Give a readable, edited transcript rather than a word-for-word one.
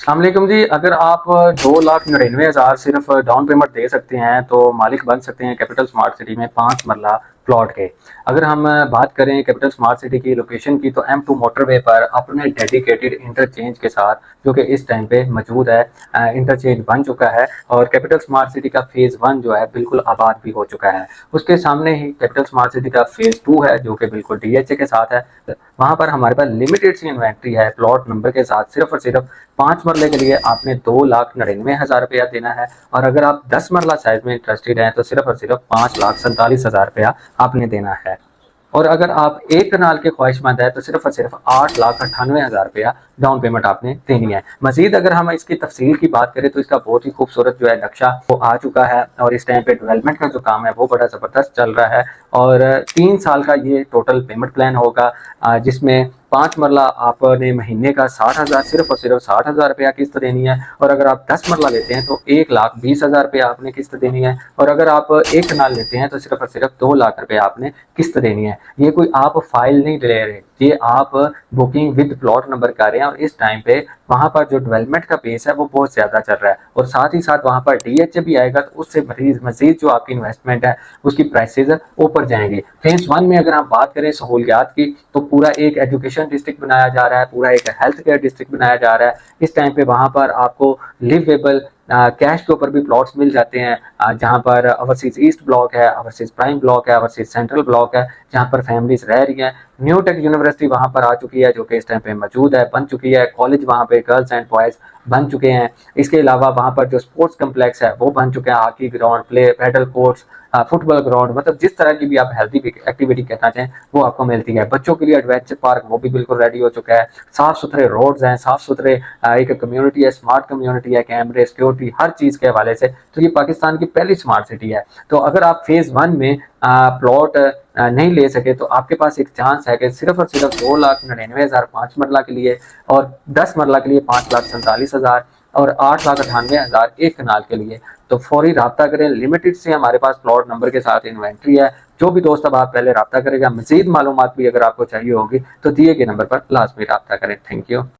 अस्सलामुअलैकुम जी। अगर आप 2,99,000 सिर्फ डाउन पेमेंट दे सकते हैं तो मालिक बन सकते हैं कैपिटल स्मार्ट सिटी में 5 मरला प्लॉट के। अगर हम बात करें कैपिटल स्मार्ट सिटी की लोकेशन की तो M2 मोटरवे पर अपने डेडिकेटेड इंटरचेंज के साथ, जो कि इस टाइम पे मौजूद है, इंटरचेंज बन चुका है और कैपिटल स्मार्ट सिटी का फेज़ 1 जो है बिल्कुल आबाद भी हो चुका है। उसके सामने ही कैपिटल स्मार्ट सिटी का फेज़ 2 है जो कि बिल्कुल DHA के साथ है। वहाँ पर हमारे पास लिमिटेड सी इन्वेंट्री है प्लॉट नंबर के साथ। सिर्फ और सिर्फ 5 मरले के लिए आपने 2,99,000 रुपया देना है और अगर आप 10 मरला साइज में इंटरेस्टेड हैं तो सिर्फ और सिर्फ 5,47,000 रुपया आपने देना है। और अगर आप एक कनाल के ख्वाहिशमंद है तो सिर्फ और सिर्फ 8,98,000 रुपया डाउन पेमेंट आपने देनी है। मजीद अगर हम इसकी तफसील की बात करें तो इसका बहुत ही खूबसूरत जो है नक्शा वो आ चुका है और इस टाइम पे डेवलपमेंट का जो काम है वो बड़ा ज़बरदस्त चल रहा है। और 3 साल का ये टोटल पेमेंट प्लान होगा, जिसमें 5 मरला आपने महीने का 60,000, सिर्फ और सिर्फ 60,000 रुपया किस्त देनी है। और अगर आप 10 मरला लेते हैं तो 1,20,000 रुपया आपने किस्त देनी है। और अगर आप एक कनाल लेते हैं तो सिर्फ और सिर्फ 2 लाख रुपया आपने किस्त देनी है। ये कोई आप फाइल नहीं ले रहे, ये आप बुकिंग विद प्लॉट नंबर कर रहे हैं। और इस टाइम पे वहां पर जो डेवलपमेंट का पेस है वो बहुत ज्यादा चल रहा है और साथ ही साथ वहां पर DHA भी आएगा तो उससे मजीद जो आपकी इन्वेस्टमेंट है उसकी प्राइसेज ऊपर जाएंगे। फेज 1 में अगर आप बात करें सहूलियात की तो पूरा एक एजुकेशन डिस्ट्रिक्ट बनाया जा रहा है, पूरा एक हेल्थ केयर डिस्ट्रिक्ट बनाया जा रहा है। इस टाइम पे वहां पर आपको लिवेबल कैश के ऊपर भी प्लॉट्स मिल जाते हैं, जहां पर ओवरसीज ईस्ट ब्लॉक है, ओवरसीज प्राइम ब्लॉक है, ओवरसीज सेंट्रल ब्लॉक है, जहां पर फैमिलीज रह रही हैं। न्यू टेक यूनिवर्सिटी वहां पर आ चुकी है जो कि इस टाइम पे मौजूद है, बन चुकी है। कॉलेज वहां पे गर्ल्स एंड बॉयज बन चुके हैं। इसके अलावा वहां पर जो स्पोर्ट्स कम्प्लेक्स है वो बन चुके हैं, hockey ground, play paddle courts, football ground, मतलब जिस तरह की भी आप हेल्थी एक्टिविटी कहना चाहें वो आपको मिलती है। बच्चों के लिए एडवेंचर पार्क वो भी बिल्कुल रेडी हो चुका है। साफ सुथरे रोड्स हैं, साफ सुथरे एक कम्युनिटी है, स्मार्ट कम्युनिटी है, कैमरे सिक्योरिटी हर चीज के हवाले से। तो ये पाकिस्तान की पहली स्मार्ट सिटी है। तो अगर आप फेज 1 में प्लॉट नहीं ले सके तो आपके पास एक चांस है कि सिर्फ और सिर्फ 2,99,000 5 मरला के लिए और 10 मरला के लिए 5,47,000 और 8,98,000 एक कनाल के लिए। तो फौरी रब्ता करें, लिमिटेड से हमारे पास प्लॉट नंबर के साथ इन्वेंट्री है। जो भी दोस्त अब आप पहले रब्ता करेगा, मजीद मालूमात भी अगर आपको चाहिए होगी तो दिए गए नंबर पर लाजमी रब्ता करें। Thank you.